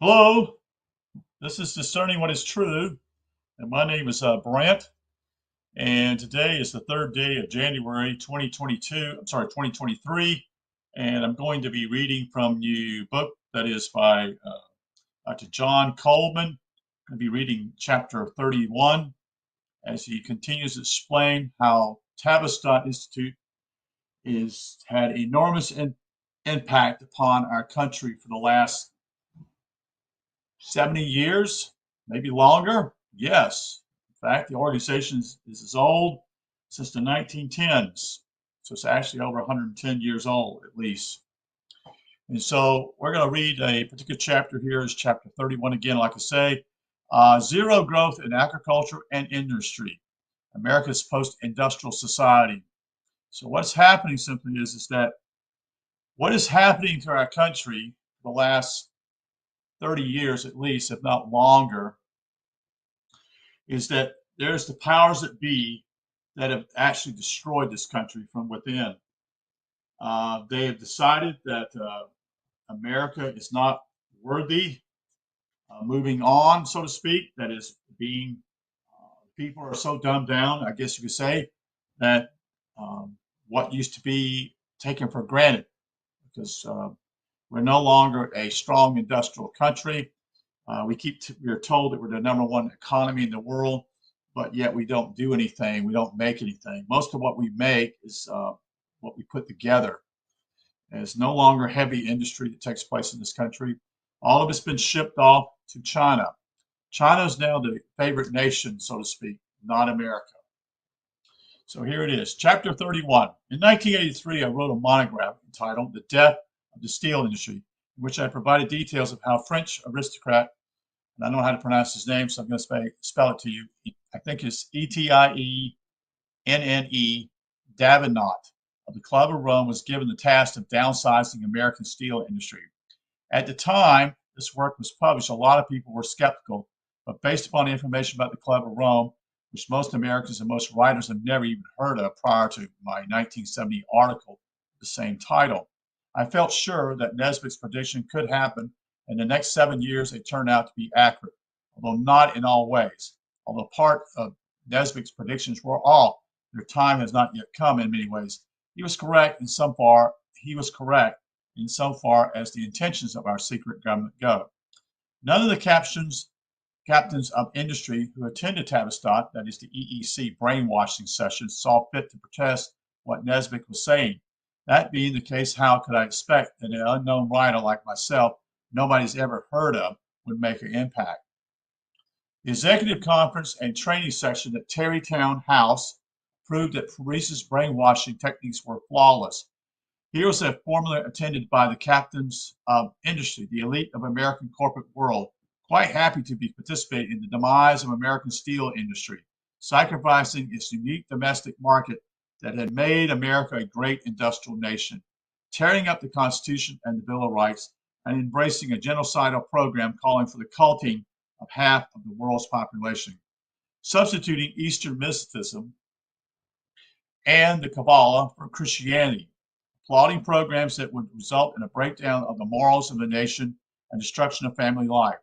Hello, this is Discerning What is True, and my name is Brent, and today is the third day of January 2023, and I'm going to be reading from new book that is by Dr. John Coleman. I'm going to be reading chapter 31 as he continues to explain how Tavistock Institute has had enormous impact upon our country for the last 70 years, maybe longer. Yes. In fact, the organization is as old since the 1910s. So it's actually over 110 years old, at least. And so we're going to read a particular chapter here, is chapter 31 again, like I say. Zero growth in agriculture and industry, America's post-industrial society. So what's happening simply is that what is happening to our country for the last 30 years at least, if not longer, is that there's the powers that be that have actually destroyed this country from within. They have decided that America is not worthy moving on, so to speak. That is, being people are so dumbed down, I guess you could say, that what used to be taken for granted, because we're no longer a strong industrial country. We're told that we're the number one economy in the world, but yet we don't do anything. We don't make anything. Most of what we make is what we put together. There's no longer heavy industry that takes place in this country. All of it's been shipped off to China. China is now the favorite nation, so to speak, not America. So here it is, chapter 31. In 1983, I wrote a monograph entitled The Death of the Steel Industry, in which I provided details of how French aristocrat, and I don't know how to pronounce his name, so I'm going to spell it to you. I think it's Etienne Davenant of the Club of Rome was given the task of downsizing American steel industry. At the time this work was published, a lot of people were skeptical, but based upon the information about the Club of Rome, which most Americans and most writers have never even heard of prior to my 1970 article with the same title, I felt sure that Nesbitt's prediction could happen. In the next 7 years, they turned out to be accurate, although not in all ways. Although part of Nesbitt's predictions were off, their time has not yet come in many ways. He was correct in so far as the intentions of our secret government go. None of the captains of industry who attended Tavistock, that is the EEC brainwashing sessions, saw fit to protest what Nesbitt was saying. That being the case, how could I expect that an unknown writer like myself, nobody's ever heard of, would make an impact? The executive conference and training section at Tarrytown House proved that Paris's brainwashing techniques were flawless. Here was a formula attended by the captains of industry, the elite of American corporate world, quite happy to be participating in the demise of American steel industry, sacrificing its unique domestic market that had made America a great industrial nation, tearing up the Constitution and the Bill of Rights, and embracing a genocidal program calling for the culting of half of the world's population, substituting Eastern mysticism and the Kabbalah for Christianity, applauding programs that would result in a breakdown of the morals of the nation and destruction of family life,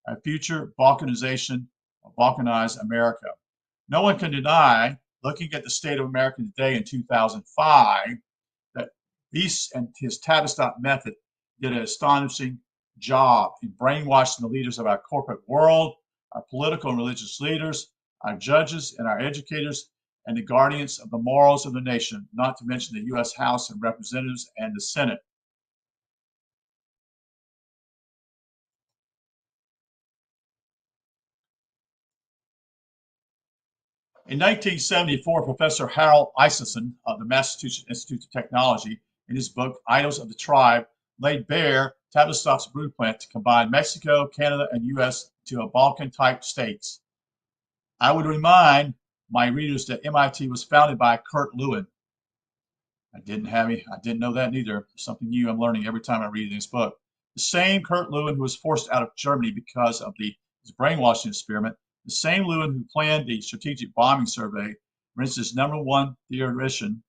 a future Balkanization of balkanized America. No one can deny, looking at the state of America today in 2005, that Reese and his Tavistock method did an astonishing job in brainwashing the leaders of our corporate world, our political and religious leaders, our judges and our educators, and the guardians of the morals of the nation, not to mention the U.S. House of Representatives and the Senate. In 1974, Professor Harold Isaacson of the Massachusetts Institute of Technology, in his book Idols of the Tribe, laid bare Tavistock's blueprint to combine Mexico, Canada, and U.S. to a Balkan-type states. I would remind my readers that MIT was founded by Kurt Lewin. I didn't know that neither. Something new I'm learning every time I read this book. The same Kurt Lewin who was forced out of Germany because of his brainwashing experiment, the same Lewin who planned the strategic bombing survey, Prince's #1 theoretician.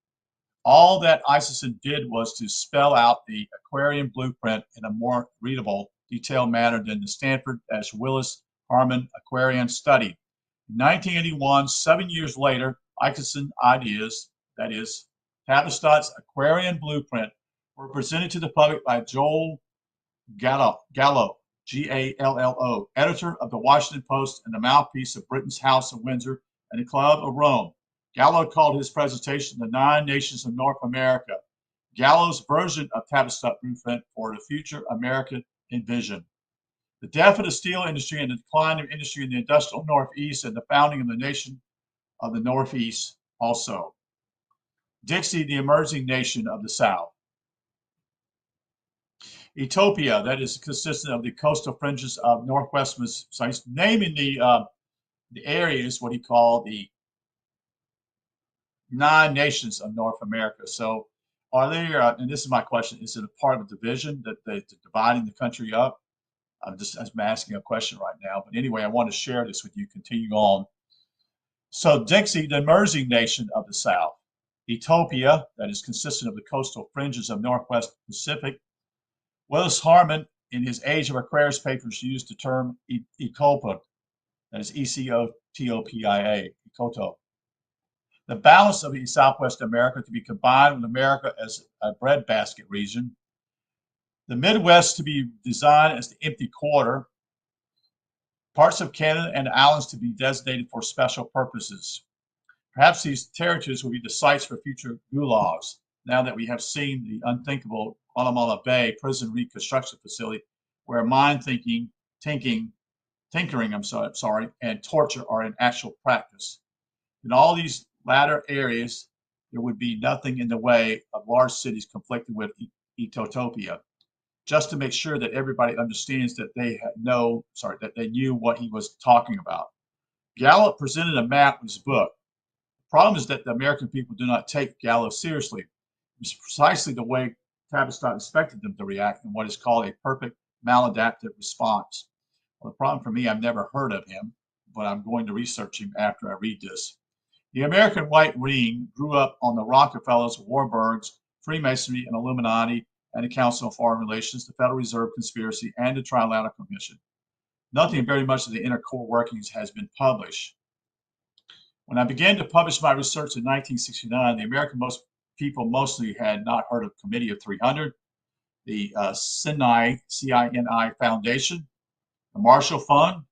All that Isaacson did was to spell out the Aquarian blueprint in a more readable detailed manner than the Stanford Willis Harman Aquarian study. In 1981, 7 years later, Isaacson ideas, that is, Tavistock's Aquarian blueprint, were presented to the public by Joel Gallo, Gallo, editor of the Washington Post and the mouthpiece of Britain's House of Windsor and the Club of Rome. Gallo called his presentation The 9 Nations of North America, Gallo's version of Tavistock blueprint for the future America envisioned. The death of the steel industry and the decline of industry in the industrial Northeast and the founding of the nation of the Northeast also. Dixie, the emerging nation of the South. Ethiopia, that is consistent of the coastal fringes of Northwest Mississippi. Naming the areas what he called the 9 nations of North America. So are there, and this is my question, is it a part of a division that they're dividing the country up? I'm asking a question right now. But anyway, I want to share this with you, continue on. So Dixie, the emerging nation of the South. Ethiopia, that is consistent of the coastal fringes of Northwest Pacific. Willis Harman, in his Age of Aquarius papers, used the term Ecopa, that is Ecotopia, Ecoto. The balance of Southwest America to be combined with America as a breadbasket region. The Midwest to be designed as the empty quarter. Parts of Canada and the islands to be designated for special purposes. Perhaps these territories will be the sites for future gulags, now that we have seen the unthinkable Guatemala Bay prison reconstruction facility, where tinkering, and torture are in actual practice. In all these latter areas, there would be nothing in the way of large cities conflicted with Ecotopia, just to make sure that everybody understands that they knew what he was talking about. Gallup presented a map in his book. The problem is that the American people do not take Gallup seriously. It's precisely the way Tavistock expected them to react in what is called a perfect maladaptive response. Well, the problem for me, I've never heard of him, but I'm going to research him after I read this. The American White Ring grew up on the Rockefellers, Warburgs, Freemasonry and Illuminati, and the Council on Foreign Relations, the Federal Reserve Conspiracy, and the Trilateral Commission. Nothing very much of the inner core workings has been published. When I began to publish my research in 1969, the American people mostly had not heard of Committee of 300, the CINI Foundation, the Marshall Fund,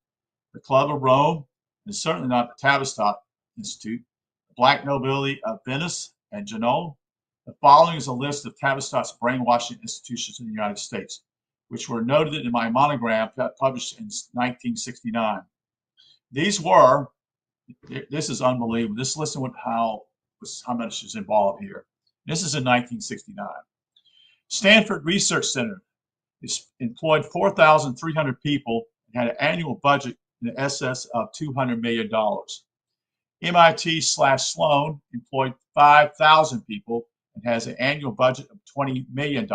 the Club of Rome, and certainly not the Tavistock Institute, the Black Nobility of Venice and Genoa. The following is a list of Tavistock's brainwashing institutions in the United States, which were noted in my monograph published in 1969. These were, this is unbelievable. Just listen to how much is involved here. This is in 1969. Stanford Research Center employed 4,300 people and had an annual budget in excess of $200 million. MIT/Sloan employed 5,000 people and has an annual budget of $20 million.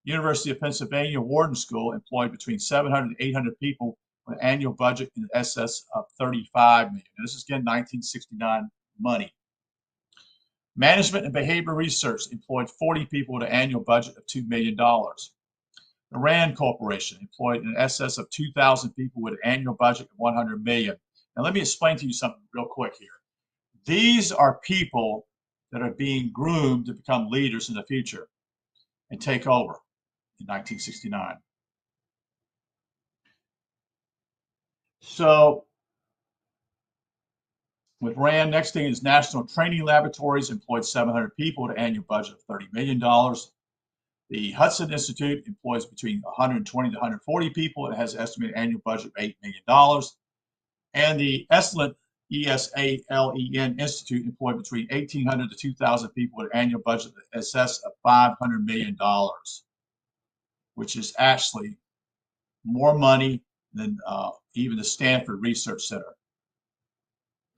University of Pennsylvania Wharton School employed between 700 and 800 people with an annual budget in excess of $35 million. And this is again 1969 money. Management and Behavior Research employed 40 people with an annual budget of $2 million. The Rand Corporation employed in excess of 2,000 people with an annual budget of $100 million. Now let me explain to you something real quick here. These are people that are being groomed to become leaders in the future and take over in 1969. So with Rand, next thing is National Training Laboratories employed 700 people with an annual budget of $30 million. The Hudson Institute employs between 120 to 140 people and has an estimated annual budget of $8 million. And the ESALEN Institute employed between 1,800 to 2,000 people with an annual budget in excess of $500 million, which is actually more money than even the Stanford Research Center.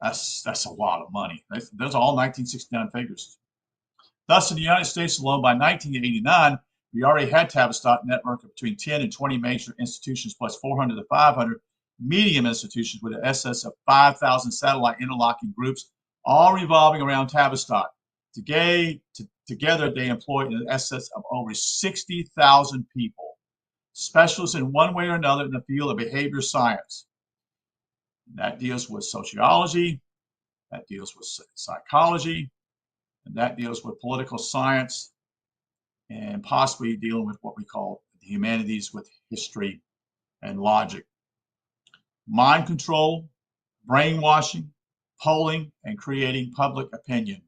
That's a lot of money. Those are all 1969 figures. Thus, in the United States alone, by 1989, we already had Tavistock network of between 10 and 20 major institutions, plus 400 to 500 medium institutions with an excess of 5,000 satellite interlocking groups, all revolving around Tavistock. Together, they employ an excess of over 60,000 people. specialists in one way or another in the field of behavior science. That deals with sociology, that deals with psychology, and that deals with political science, and possibly dealing with what we call the humanities with history and logic. Mind control, brainwashing, polling, and creating public opinion.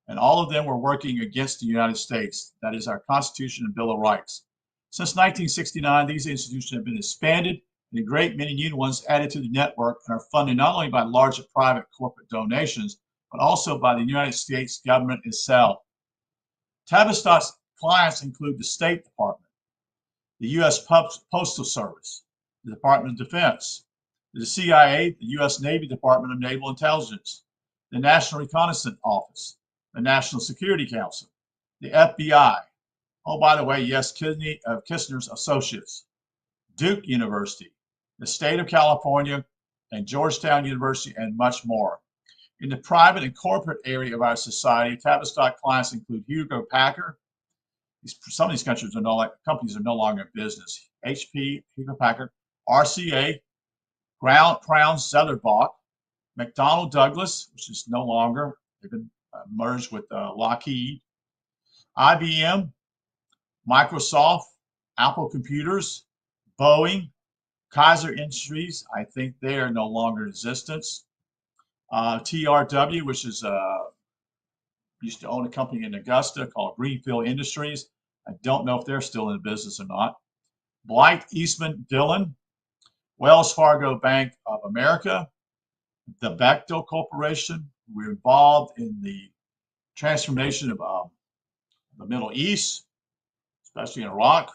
And all of them were working against the United States. That is our Constitution and Bill of Rights. Since 1969, these institutions have been expanded and a great many new ones added to the network and are funded not only by large private corporate donations, but also by the United States government itself. Tavistock's clients include the State Department, the U.S. Postal Service, the Department of Defense, the CIA, the U.S. Navy Department of Naval Intelligence, the National Reconnaissance Office, the National Security Council, the FBI. Oh, by the way, yes, Kissner's Associates, Duke University, the State of California, and Georgetown University, and much more. In the private and corporate area of our society, Tavistock clients include Hewlett Packard. Some of these companies are no longer in business. HP, Hewlett Packard, RCA, Crown Zellerbach, McDonnell Douglas, which is no longer, they've been merged with Lockheed, IBM, Microsoft, Apple Computers, Boeing, Kaiser Industries, I think they are no longer in existence. TRW, which is used to own a company in Augusta called Greenfield Industries. I don't know if they're still in business or not. Blight, Eastman, Dillon, Wells Fargo Bank of America, the Bechtel Corporation. We're involved in the transformation of the Middle East, especially in Iraq.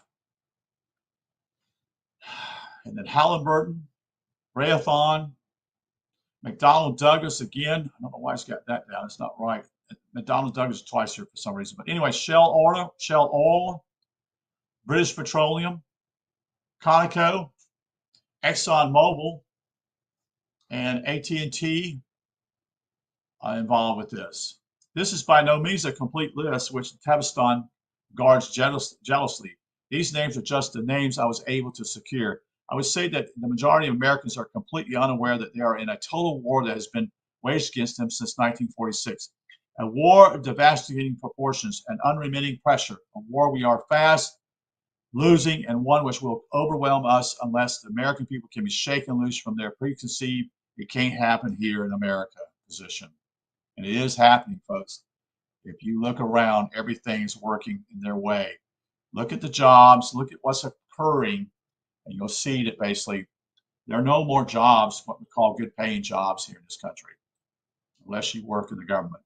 And then Halliburton, Raytheon, McDonnell Douglas again. I don't know why it's got that down. It's not right. McDonnell Douglas twice here for some reason. But anyway, Shell Oil, British Petroleum, Conoco, ExxonMobil, and AT&T are involved with this. This is by no means a complete list, which Tavistock guards jealously. These names are just the names I was able to secure. I would say that the majority of Americans are completely unaware that they are in a total war that has been waged against them since 1946. A war of devastating proportions and unremitting pressure. A war we are fast losing, and one which will overwhelm us unless the American people can be shaken loose from their preconceived, it can't happen here in America position. And it is happening, folks. If you look around, everything's working in their way. Look at the jobs, look at what's occurring, and you'll see that basically there are no more jobs, what we call good paying jobs here in this country, unless you work in the government.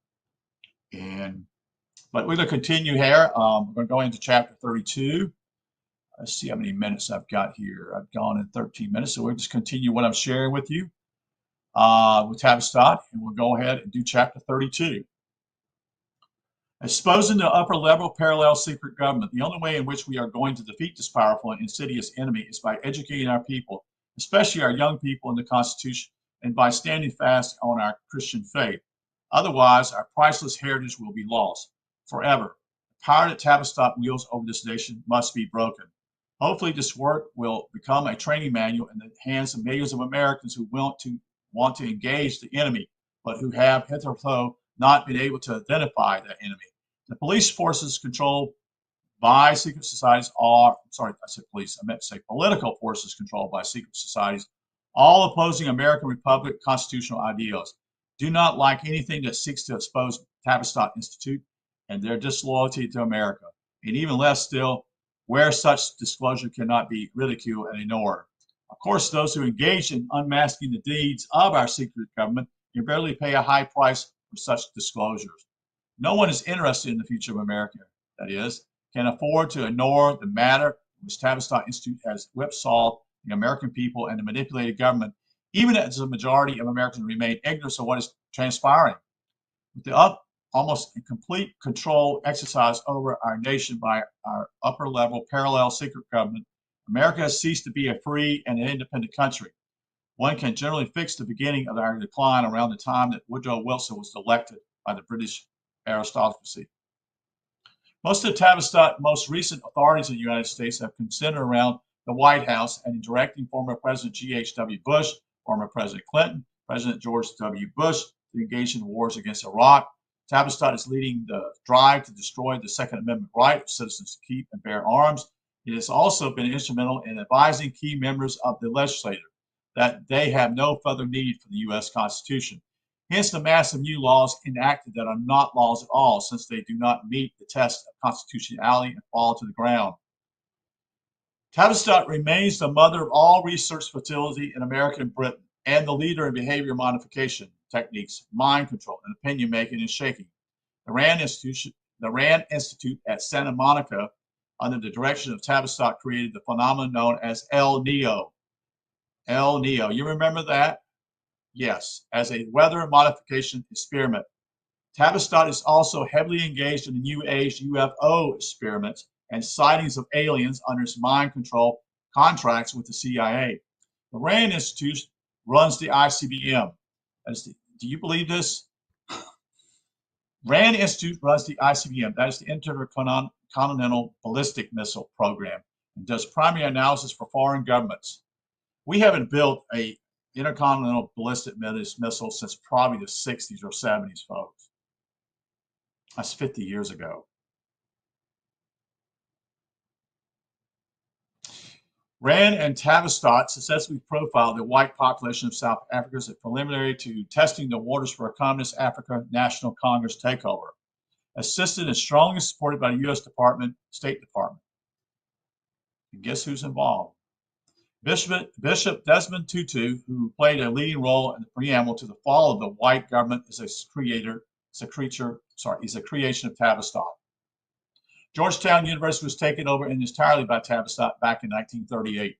But we're going to continue here. We're going to go into chapter 32. Let's see how many minutes I've got here. I've gone in 13 minutes, so we'll just continue what I'm sharing with you with Tavistock, and we'll go ahead and do chapter 32. Exposing the upper level parallel secret government. The only way in which we are going to defeat this powerful and insidious enemy is by educating our people, especially our young people, in the Constitution, and by standing fast on our Christian faith. Otherwise, our priceless heritage will be lost forever. The power that Tavistock wields over this nation must be broken. Hopefully, this work will become a training manual in the hands of millions of Americans who want to engage the enemy, but who have hitherto not been able to identify that enemy. The police forces controlled by secret societies are, sorry, I said police, I meant to say political forces controlled by secret societies, all opposing American Republic constitutional ideals, do not like anything that seeks to expose Tavistock Institute and their disloyalty to America, and even less still, where such disclosure cannot be ridiculed and ignored. Of course, those who engage in unmasking the deeds of our secret government invariably pay a high price for such disclosures. No one is interested in the future of America, that is, can afford to ignore the matter which Tavistock Institute has whipsawed the American people and the manipulated government, even as the majority of Americans remain ignorant of what is transpiring. With the almost complete control exercised over our nation by our upper level parallel secret government, America has ceased to be a free and an independent country. One can generally fix the beginning of our decline around the time that Woodrow Wilson was elected by the British aristocracy. Most of the Tavistock most recent authorities in the United States have considered around the White House and in directing former President G.H.W. Bush, former President Clinton, President George W. Bush to engage in wars against Iraq. Tavistock is leading the drive to destroy the Second Amendment right of citizens to keep and bear arms. It has also been instrumental in advising key members of the legislature that they have no further need for the U.S. Constitution. Hence the massive new laws enacted that are not laws at all, since they do not meet the test of constitutionality and fall to the ground. Tavistock remains the mother of all research fertility in America and Britain, and the leader in behavior modification techniques, mind control, and opinion making and shaking. The Rand Institute at Santa Monica, under the direction of Tavistock, created the phenomenon known as El Neo. El Neo, you remember that? Yes, as a weather modification experiment. Tavistock is also heavily engaged in the New Age UFO experiments and sightings of aliens under his mind control contracts with the CIA. The Rand Institute runs the ICBM. Do you believe this? Rand Institute runs the ICBM, that is the Intercontinental Ballistic Missile Program, and does primary analysis for foreign governments. We haven't built a intercontinental ballistic missile since probably the 60s or 70s, folks. That's 50 years ago. Rand and Tavistock successfully profiled the white population of South Africa as a preliminary to testing the waters for a Communist Africa National Congress takeover, assisted and strongly supported by the U.S. State Department. And guess who's involved? Bishop Desmond Tutu, who played a leading role in the preamble to the fall of the white government, is a creation of Tavistock. Georgetown University was taken over entirely by Tavistock back in 1938.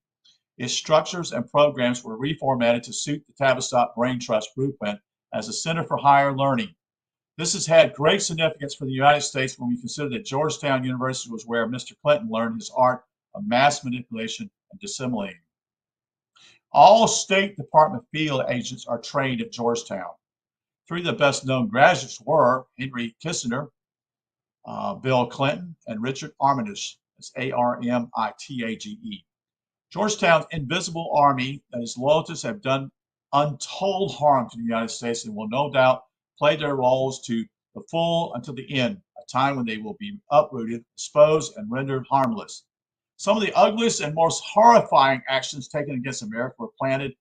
Its structures and programs were reformatted to suit the Tavistock Brain Trust blueprint as a center for higher learning. This has had great significance for the United States when we consider that Georgetown University was where Mr. Clinton learned his art of mass manipulation and dissimulating. All State Department field agents are trained at Georgetown. Three of the best-known graduates were Henry Kissinger, Bill Clinton, and Richard Armitage. That's Armitage. Georgetown's invisible army, that is loyalists, have done untold harm to the United States and will no doubt play their roles to the full until the end, a time when they will be uprooted, exposed, and rendered harmless. Some of the ugliest and most horrifying actions taken against America were planned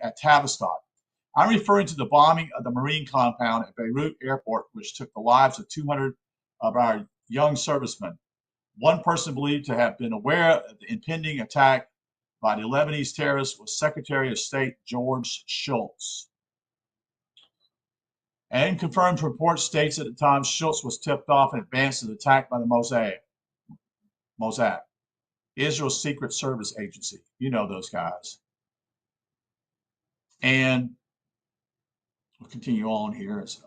at Tavistock. I'm referring to the bombing of the Marine compound at Beirut Airport, which took the lives of 200 of our young servicemen. One person believed to have been aware of the impending attack by the Lebanese terrorists was Secretary of State George Shultz. And confirmed report states at the time Shultz was tipped off in advance of the attack by the Mossad, Israel's Secret Service agency. You know those guys. And we'll continue on here. As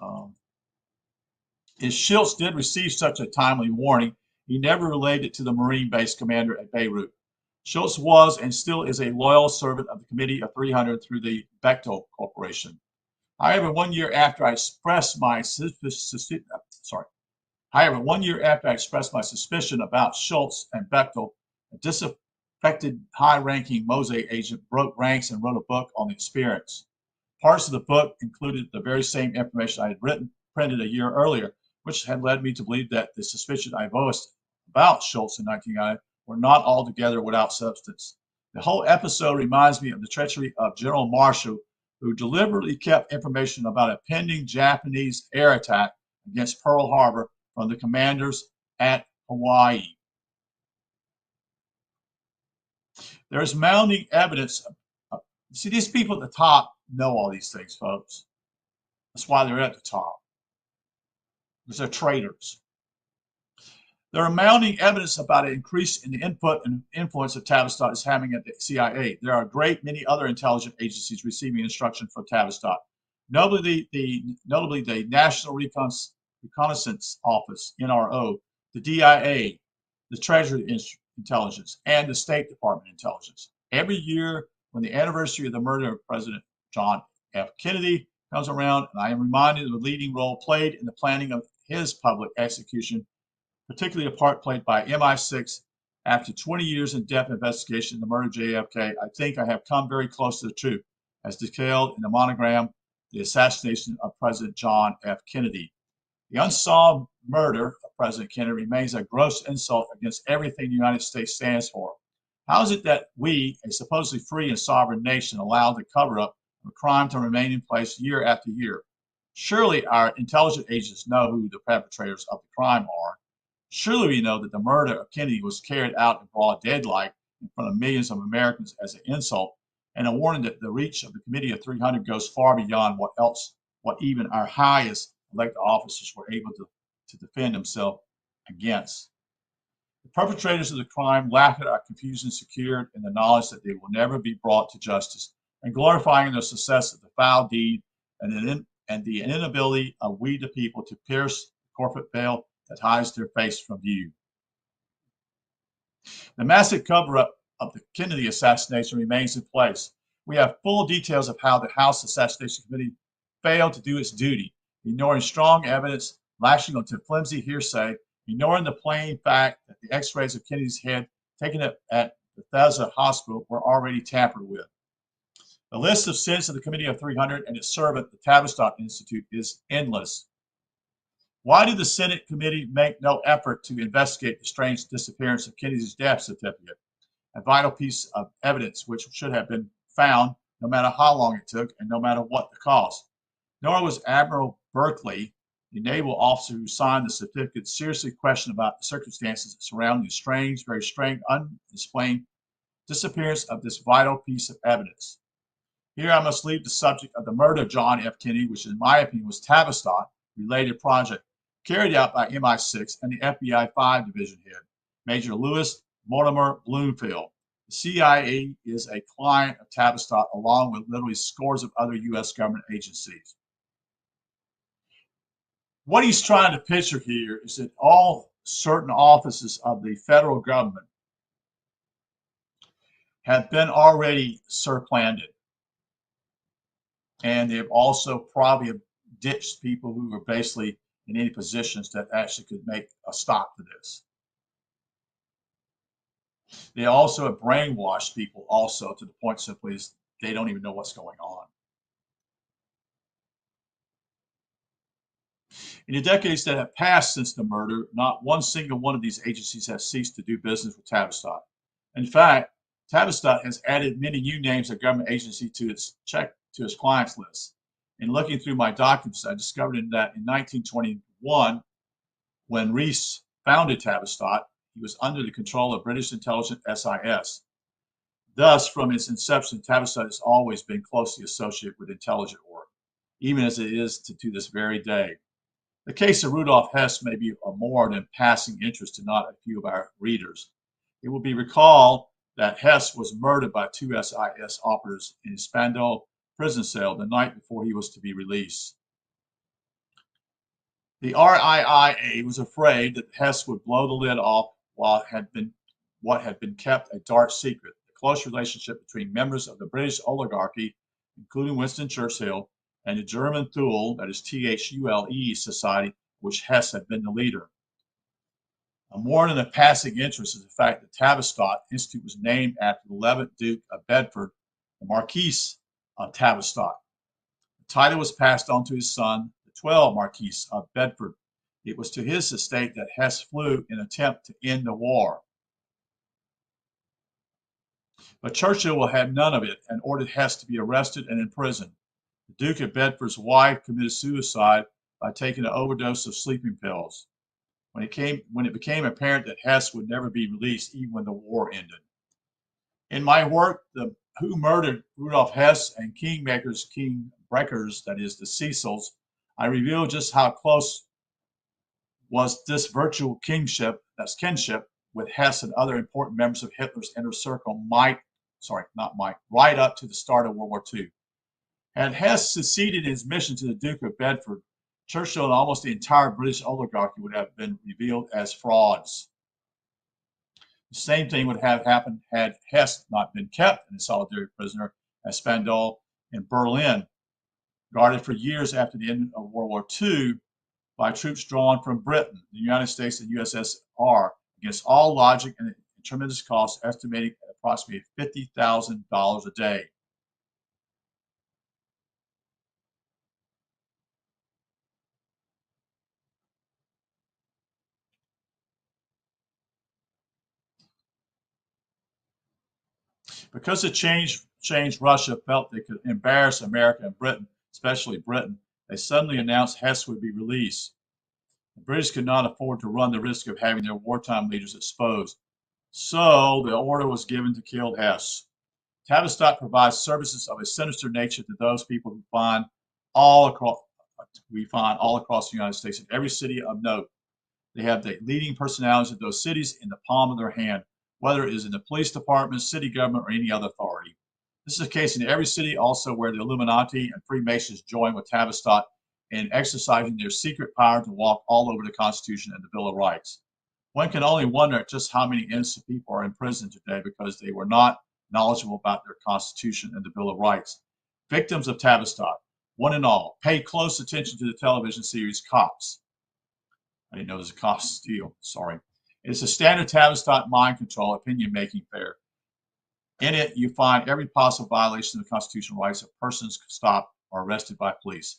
Shultz did receive such a timely warning, he never relayed it to the Marine base commander at Beirut. Shultz was and still is a loyal servant of the Committee of 300 through the Bechtel Corporation. However, 1 year after I expressed my suspicion about Shultz and Bechtel, a disaffected high-ranking Mossad agent broke ranks and wrote a book on the experience. Parts of the book included the very same information I had printed a year earlier, which had led me to believe that the suspicion I voiced about Shultz in 1990 were not altogether without substance. The whole episode reminds me of the treachery of General Marshall, who deliberately kept information about a pending Japanese air attack against Pearl Harbor from the commanders at Hawaii. There is mounting evidence. See, these people at the top know all these things, folks. That's why they're at the top, because they're traitors. There are mounting evidence about an increase in the input and influence that Tavistock is having at the CIA. There are a great many other intelligence agencies receiving instruction from Tavistock, notably the National Reconnaissance Office, NRO, the DIA, the Treasury Intelligence, and the State Department Intelligence. Every year, when the anniversary of the murder of President John F. Kennedy comes around, and I am reminded of the leading role played in the planning of his public execution, particularly a part played by MI6 After 20 years in-depth investigation in the murder of JFK, I think I have come very close to the truth, as detailed in the monogram, The Assassination of President John F. Kennedy. The unsolved murder of President Kennedy remains a gross insult against everything the United States stands for. How is it that we, a supposedly free and sovereign nation, allowed the cover-up of a crime to remain in place year after year? Surely our intelligence agents know who the perpetrators of the crime are. Surely we know that the murder of Kennedy was carried out in broad daylight in front of millions of Americans as an insult, and a warning that the reach of the Committee of 300 goes far beyond what even our highest elected officers were able to defend themselves against. The perpetrators of the crime laugh at our confusion secured in the knowledge that they will never be brought to justice, and glorifying the success of the foul deed and the inability of we the people to pierce the corporate veil that hides their face from view. The massive cover-up of the Kennedy assassination remains in place. We have full details of how the House Assassination Committee failed to do its duty, ignoring strong evidence, lashing onto flimsy hearsay, ignoring the plain fact that the x-rays of Kennedy's head taken at Bethesda Hospital were already tampered with. The list of sins of the Committee of 300 and its servant, the Tavistock Institute, is endless. Why did the Senate committee make no effort to investigate the strange disappearance of Kennedy's death certificate, a vital piece of evidence which should have been found no matter how long it took and no matter what the cost? Nor was Admiral Berkeley, the naval officer who signed the certificate, seriously questioned about the circumstances surrounding the strange, very strange, unexplained disappearance of this vital piece of evidence. Here I must leave the subject of the murder of John F. Kennedy, which in my opinion was Tavistock-related project carried out by MI6 and the FBI 5 Division Head, Major Lewis Mortimer Bloomfield. The CIA is a client of Tavistock, along with literally scores of other U.S. government agencies. What he's trying to picture here is that all certain offices of the federal government have been already supplanted. And they've also probably ditched people who were basically in any positions that actually could make a stop to this. They also have brainwashed people also to the point simply is they don't even know what's going on. In the decades that have passed since the murder, not one single one of these agencies has ceased to do business with Tavistock. In fact, Tavistock has added many new names of government agency to its clients list. In looking through my documents, I discovered that in 1921, when Rees founded Tavistock, he was under the control of British intelligence SIS. Thus, from its inception, Tavistock has always been closely associated with intelligence work, even as it is to this very day. The case of Rudolf Hess may be of more than passing interest to not a few of our readers. It will be recalled that Hess was murdered by two SIS operatives in his Spandau prison cell the night before he was to be released. The RIIA was afraid that Hess would blow the lid off what had been kept a dark secret, the close relationship between members of the British oligarchy, including Winston Churchill, and the German Thule, that is THULE society, which Hess had been the leader. More than a passing interest is the fact that Tavistock Institute was named after the 11th Duke of Bedford, the Marquis of Tavistock. The title was passed on to his son, the 12th Marquis of Bedford. It was to his estate that Hess flew in an attempt to end the war. But Churchill had none of it and ordered Hess to be arrested and imprisoned. The Duke of Bedford's wife committed suicide by taking an overdose of sleeping pills when it became apparent that Hess would never be released even when the war ended. In my work, Who Murdered Rudolf Hess and Kingbreakers, that is the Cecils, I reveal just how close was this virtual kinship with Hess and other important members of Hitler's inner circle right up to the start of World War II. Had Hess succeeded in his mission to the Duke of Bedford, Churchill and almost the entire British oligarchy would have been revealed as frauds. The same thing would have happened had Hess not been kept a solitary prisoner at Spandau in Berlin, guarded for years after the end of World War II by troops drawn from Britain, the United States, and USSR against all logic and tremendous cost, estimating at approximately $50,000 a day. Because the changed Russia felt they could embarrass America and Britain, especially Britain, they suddenly announced Hess would be released. The British could not afford to run the risk of having their wartime leaders exposed. So the order was given to kill Hess. Tavistock provides services of a sinister nature to those people who we find all across the United States in every city of note. They have the leading personalities of those cities in the palm of their hand, whether it is in the police department, city government, or any other authority. This is the case in every city also where the Illuminati and Freemasons join with Tavistock in exercising their secret power to walk all over the Constitution and the Bill of Rights. One can only wonder just how many innocent people are in prison today because they were not knowledgeable about their Constitution and the Bill of Rights. Victims of Tavistock, one and all, pay close attention to the television series Cops. I didn't know there was a cost deal. Sorry. It's a standard Tavistock mind control opinion making fair. In it, you find every possible violation of the constitutional rights of persons stopped or arrested by police.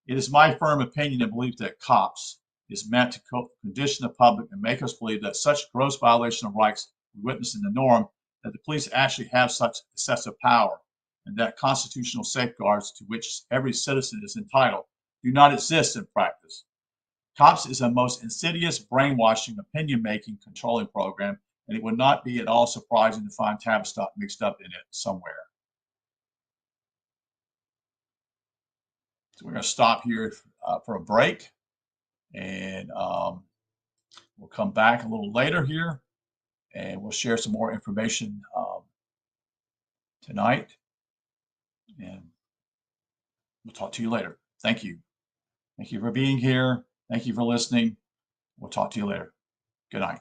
It is my firm opinion and belief that Cops is meant to condition the public and make us believe that such gross violation of rights we witness in the norm, that the police actually have such excessive power, and that constitutional safeguards to which every citizen is entitled do not exist in practice. Cops is a most insidious, brainwashing, opinion-making, controlling program, and it would not be at all surprising to find Tavistock mixed up in it somewhere. So we're going to stop here for a break, and we'll come back a little later here, and we'll share some more information tonight, and we'll talk to you later. Thank you. Thank you for being here. Thank you for listening. We'll talk to you later. Good night.